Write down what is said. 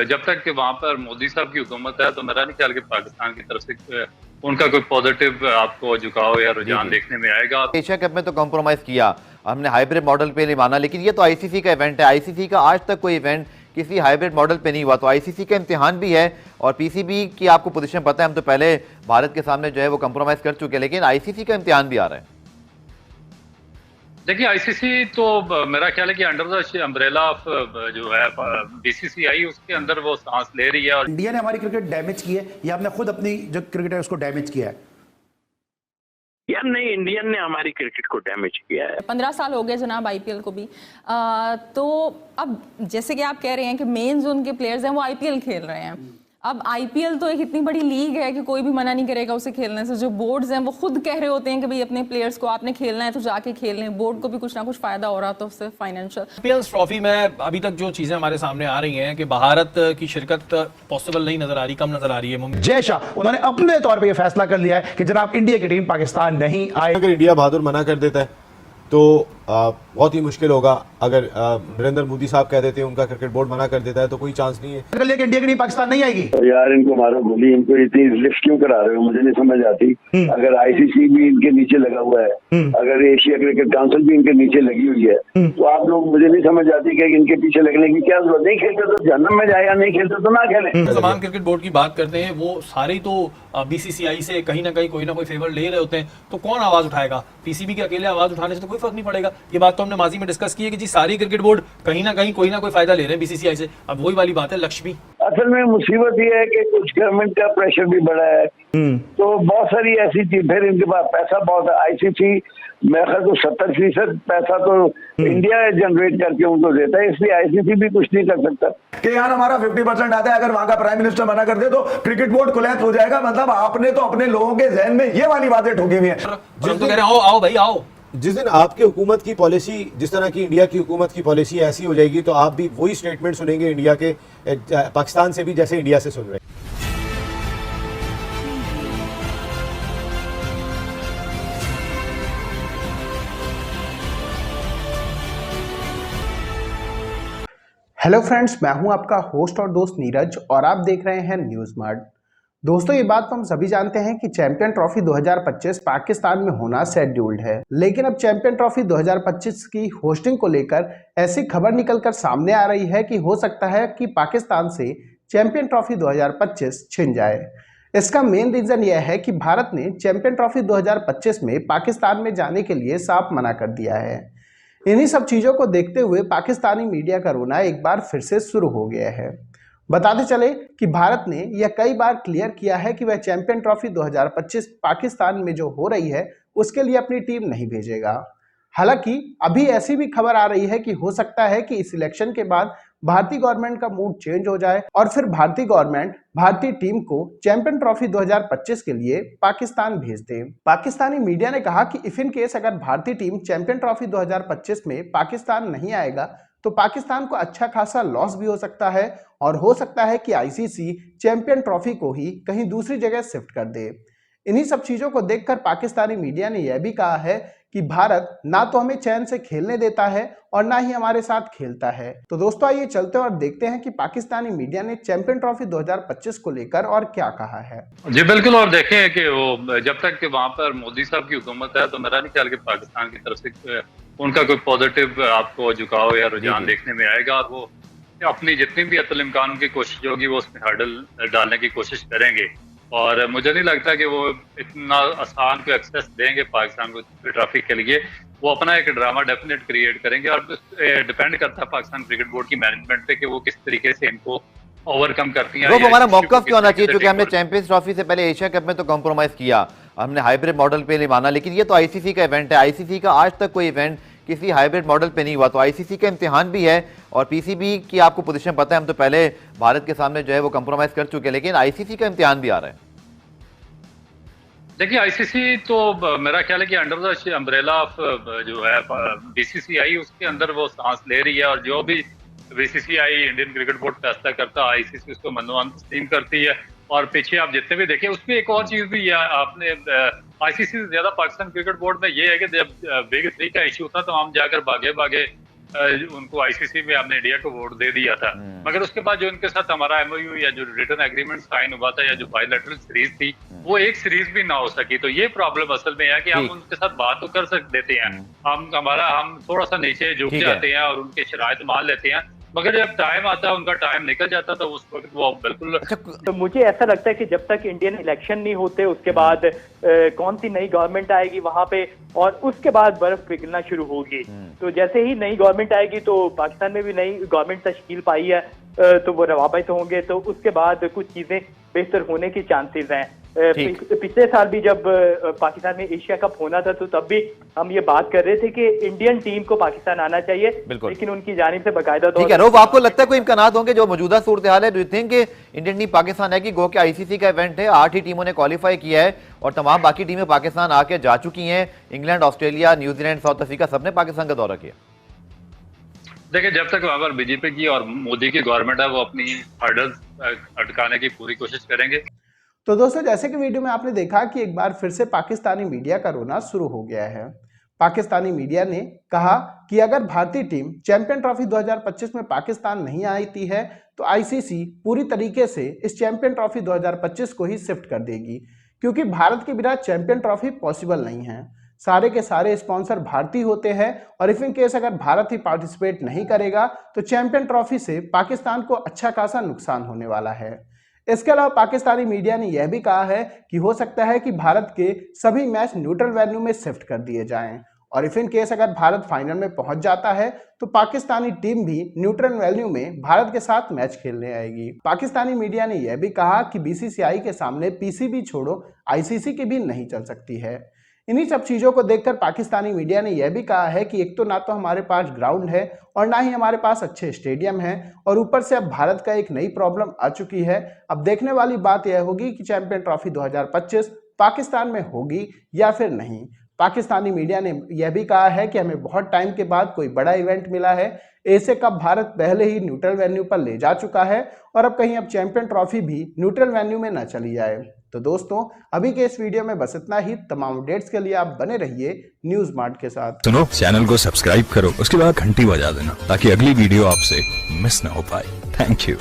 जब तक कि वहाँ पर मोदी साहब की हुकूमत है तो मेरा नहीं ख्याल कि पाकिस्तान की तरफ से उनका कोई पॉजिटिव आपको झुकाव या जी रुझान जी। देखने में आएगा। एशिया कप में तो कॉम्प्रोमाइज किया, हमने हाइब्रिड मॉडल पे नहीं माना, लेकिन ये तो आईसीसी का इवेंट है। आईसीसी का आज तक कोई इवेंट किसी हाइब्रिड मॉडल पे नहीं हुआ, तो आईसीसी का इम्तिहान भी है। और पीसीबी की आपको पोजीशन पता है, हम तो पहले भारत के सामने जो है वो कॉम्प्रोमाइज कर चुके हैं, लेकिन आईसीसी का इम्तिहान भी आ रहा है। देखिए आईसीसी तो मेरा ख्याल है कि अंडर द अम्ब्रेला ऑफ जो है बीसीसीआई उसके अंदर वो सांस ले रही है। और इंडिया ने हमारी क्रिकेट डैमेज की है या हमने खुद अपनी जो क्रिकेट है उसको डैमेज किया है? यार नहीं, इंडियन ने हमारी क्रिकेट को डैमेज किया है। 15 साल हो गए जनाब आईपीएल को भी। तो अब जैसे कि आप कह रहे हैं कि मेन जो उनके प्लेयर्स हैं वो आईपीएल खेल रहे हैं। अब आईपीएल तो एक इतनी बड़ी लीग है कि कोई भी मना नहीं करेगा उसे खेलने से। जो बोर्ड्स हैं वो खुद कह रहे होते हैं कि भाई अपने प्लेयर्स को आपने खेलना है तो जाके खेल लें। बोर्ड को भी कुछ ना कुछ फायदा हो रहा तो उससे फाइनेंशियल। चैंपियंस ट्रॉफी में अभी तक जो चीजें हमारे सामने आ रही हैं कि भारत की शिरकत पॉसिबल नहीं नजर आ रही, कम नजर आ रही है। जय शाह उन्होंने अपने तौर पे ये फैसला कर लिया है कि जनाब इंडिया की टीम पाकिस्तान नहीं आए। अगर इंडिया बहादुर मना कर देता है तो बहुत ही मुश्किल होगा। अगर नरेंद्र मोदी साहब कह देते हैं, उनका क्रिकेट बोर्ड मना कर देता है, तो कोई चांस नहीं है। इंडिया की टीम पाकिस्तान नहीं आएगी। यार इनको मारो गोली, इनको इतनी लिफ्ट क्यों करा रहे हो, मुझे नहीं समझ आती। अगर आईसीसी भी इनके नीचे लगा हुआ है, अगर एशिया क्रिकेट काउंसिल भी इनके नीचे लगी हुई है, तो आप लोग, मुझे नहीं समझ आती कि इनके पीछे लगने की क्या जरूरत। नहीं खेलते तो जन्नत में जाए, या नहीं खेलते तो ना खेले। तमाम क्रिकेट बोर्ड की बात करते हैं, वो सारे ही तो बीसीसीआई से कहीं ना कहीं कोई ना कोई फेवर ले रहे होते हैं। तो कौन आवाज उठाएगा? पीसीबी के अकेले आवाज उठाने से तो कोई फर्क नहीं पड़ेगा। ये बात तो हमने माजी में डिस्कस की है कि जी सारी क्रिकेट बोर्ड कहीं ना कहीं कोई ना कोई फायदा ले रहे हैं बीसीसीआई से। अब वही वाली बात है लक्ष्मी। असल में मुसीबत ये है कि कुछ गवर्नमेंट का प्रेशर भी बड़ा है, तो बहुत सारी ऐसी चीज, फिर इनके पास पैसा बहुत है। आईसीसी मेरे ख्याल को 70% पैसा तो इंडिया जनरेट करके उनको देता है, इसलिए आईसीसी भी कुछ नहीं कर सकता। कि यार हमारा 50% आता है, अगर वहां का प्राइम मिनिस्टर मना कर दे तो क्रिकेट बोर्ड कोलैप्स हो जाएगा। मतलब आपने तो अपने लोगों के जहन में ये वाली बातें ठोकी हुई है। हम तो कह रहे हैं आओ आओ भाई आओ। जिस दिन आपकी हुकूमत की पॉलिसी जिस तरह की इंडिया की हुकूमत की पॉलिसी ऐसी हो जाएगी, तो आप भी वही स्टेटमेंट सुनेंगे इंडिया के, पाकिस्तान से भी जैसे इंडिया से सुन रहे हैं। हेलो फ्रेंड्स, मैं हूं आपका होस्ट और दोस्त नीरज और आप देख रहे हैं न्यूज़ मार्ट। दोस्तों, ये बात तो हम सभी जानते हैं कि चैंपियन ट्रॉफी 2025 पाकिस्तान में होना शेड्यूल्ड है, लेकिन अब चैंपियन ट्रॉफी 2025 की होस्टिंग को लेकर ऐसी खबर निकलकर सामने आ रही है कि हो सकता है कि पाकिस्तान से चैंपियन ट्रॉफी 2025 छिन जाए। इसका मेन रीजन यह है कि भारत ने चैंपियन ट्रॉफी 2025 में पाकिस्तान में जाने के लिए साफ मना कर दिया है। इन्हीं सब चीज़ों को देखते हुए पाकिस्तानी मीडिया का रोना एक बार फिर से शुरू हो गया है। बताते चले कि भारत ने यह कई बार क्लियर किया है कि वह चैंपियन ट्रॉफी 2025 पाकिस्तान में जो हो रही है उसके लिए अपनी टीम नहीं भेजेगा। हालांकि अभी ऐसी भी खबर आ रही है कि हो सकता है कि इस इलेक्शन के बाद भारतीय गवर्नमेंट का मूड चेंज हो जाए और फिर भारतीय गवर्नमेंट भारतीय टीम को चैंपियन ट्रॉफी 2025 के लिए पाकिस्तान भेज दे। पाकिस्तानी मीडिया ने कहा कि इफ इन केस अगर भारतीय टीम चैंपियन ट्रॉफी 2025 में पाकिस्तान नहीं आएगा तो पाकिस्तान को अच्छा खासा लॉस भी हो सकता है और हो सकता है कि आईसीसी चैंपियन ट्रॉफी को ही कहीं दूसरी जगह शिफ्ट कर दे। इन्हीं सब चीजों को देखकर पाकिस्तानी मीडिया ने यह भी कहा है कि भारत ना तो हमें चैन से खेलने देता है और ना ही हमारे साथ खेलता है। तो दोस्तों, आइए चलते हैं और देखते हैं कि पाकिस्तानी मीडिया ने चैंपियन ट्रॉफी 2025 को लेकर और क्या कहा है। जी बिल्कुल, और देखें कि वो जब तक कि वहाँ पर मोदी साहब की हुकूमत है तो मेरा नहीं ख्याल कि पाकिस्तान की तरफ से उनका कोई पॉजिटिव आपको झुकाव या रुझान देखने में आएगा। और वो अपनी जितनी भी अतल इम्कान की कोशिश होगी वो उसमें हर्डल डालने की कोशिश करेंगे। और मुझे नहीं लगता कि वो इतना आसान को एक्सेस देंगे पाकिस्तान को ट्रॉफी के लिए। वो अपना एक ड्रामा डेफिनेट क्रिएट करेंगे और डिपेंड करता है पाकिस्तान क्रिकेट बोर्ड की मैनेजमेंट पे कि वो किस तरीके से इनको ओवरकम करती है। वो हमारा मौकफ क्यों होना चाहिए, क्योंकि हमने चैंपियंस ट्रॉफी से पहले एशिया कप में तो कॉम्प्रोमाइज किया, हमने हाइब्रिड मॉडल पे नहीं माना, लेकिन ये तो आईसीसी का इवेंट है। आईसीसी का आज तक कोई इवेंट किसी हाइब्रिड मॉडल पे नहीं हुआ, तो आईसीसी का इम्तिहान भी है। और पीसीबी की आपको पोजीशन पता है, हम तो पहले भारत के सामने जो है वो कॉम्प्रोमाइज कर चुके हैं, लेकिन आईसीसी का इम्तिहान भी आ रहा है। देखिए आईसीसी तो मेरा ख्याल है कि अंडर द अम्ब्रेला ऑफ जो है बीसीसीआई उसके अंदर वो सांस ले रही है। और जो भी बीसीसीआई इंडियन क्रिकेट बोर्ड फैसला करता है आईसीसी उसको मनोवान तस्लीम करती है। और पीछे आप जितने भी देखें उसमें एक और चीज भी है, आपने आईसीसी से ज्यादा पाकिस्तान क्रिकेट बोर्ड में ये है कि जब बिग 3 का इश्यू था तो हम जाकर भागे भागे उनको आईसीसी में हमने इंडिया को वोट दे दिया था, मगर उसके बाद जो इनके साथ हमारा एमओयू या जो रिटन एग्रीमेंट साइन हुआ था या जो बायलैटरल सीरीज थी वो एक सीरीज भी ना हो सकी। तो ये प्रॉब्लम असल में है कि हम उनके साथ बात तो कर देते हैं, हम थोड़ा सा नीचे झुक जाते हैं और उनके शराइत मान लेते हैं, मगर जब टाइम आता है, उनका टाइम निकल जाता तो उस वक्त वो बिल्कुल। तो मुझे ऐसा लगता है कि जब तक इंडियन इलेक्शन नहीं होते उसके बाद कौन सी नई गवर्नमेंट आएगी वहां पे और उसके बाद बर्फ पिघलना शुरू होगी। तो जैसे ही नई गवर्नमेंट आएगी तो पाकिस्तान में भी नई गवर्नमेंट तश्कील पाई है तो वो रवाबित होंगे, तो उसके बाद कुछ चीजें बेहतर होने की चांसेस हैं। पिछले साल भी जब पाकिस्तान में एशिया कप होना था तो तब भी हम ये बात कर रहे थे कि इंडियन टीम को पाकिस्तान आना चाहिए, लेकिन उनकी जानिब से बाकायदा ठीक है। रोफ, आपको लगता है कोई इम्कानात होंगे जो मौजूदा सूरत हाल है? Do you think Indian team Pakistan है कि गो के आईसीसी का इवेंट है, 8 ही टीमों ने क्वालिफाई किया है और तमाम बाकी टीमें पाकिस्तान आके जा चुकी हैं, England, Australia, New Zealand, south Africa सबने पाकिस्तान का दौरा किया। देखिए, जब तक वहां पर बीजेपी की और मोदी की गवर्नमेंट है वो अपनी हर्डल्स अटकाने की पूरी कोशिश करेंगे। तो दोस्तों, जैसे कि वीडियो में आपने देखा कि एक बार फिर से पाकिस्तानी मीडिया का रोना शुरू हो गया है। पाकिस्तानी मीडिया ने कहा कि अगर भारतीय टीम चैंपियन ट्रॉफी 2025 में पाकिस्तान नहीं आती है तो आईसीसी पूरी तरीके से इस चैंपियन ट्रॉफी 2025 को ही शिफ्ट कर देगी, क्योंकि भारत के बिना चैंपियन ट्रॉफी पॉसिबल नहीं है। सारे के सारे स्पॉन्सर भारतीय होते हैं और इफ इन केस अगर भारत ही पार्टिसिपेट नहीं करेगा तो चैंपियन ट्रॉफी से पाकिस्तान को अच्छा खासा नुकसान होने वाला है। इसके अलावा पाकिस्तानी मीडिया ने यह भी कहा है कि हो सकता है कि भारत के सभी मैच न्यूट्रल वेन्यू में शिफ्ट कर दिए जाएं और इफ इन केस अगर भारत फाइनल में पहुंच जाता है तो पाकिस्तानी टीम भी न्यूट्रल वेन्यू में भारत के साथ मैच खेलने आएगी। पाकिस्तानी मीडिया ने यह भी कहा कि बीसीसीआई के सामने पीसीबी छोड़ो आईसीसी की भी नहीं चल सकती है। इन्हीं सब चीज़ों को देखकर पाकिस्तानी मीडिया ने यह भी कहा है कि एक तो ना तो हमारे पास ग्राउंड है और ना ही हमारे पास अच्छे स्टेडियम हैं और ऊपर से अब भारत का एक नई प्रॉब्लम आ चुकी है। अब देखने वाली बात यह होगी कि चैंपियन ट्रॉफी 2025 पाकिस्तान में होगी या फिर नहीं। पाकिस्तानी मीडिया ने यह भी कहा है कि हमें बहुत टाइम के बाद कोई बड़ा इवेंट मिला है। एशिया कप भारत पहले ही न्यूट्रल वेन्यू पर ले जा चुका है और अब कहीं अब चैंपियन ट्रॉफी भी न्यूट्रल वेन्यू में न चली जाए। तो दोस्तों, अभी के इस वीडियो में बस इतना ही। तमाम अपडेट्स के लिए आप बने रहिए न्यूज मार्ट के साथ। सुनो, चैनल को सब्सक्राइब करो, उसके बाद घंटी बजा देना ताकि अगली वीडियो आपसे मिस ना हो पाए। Thank you.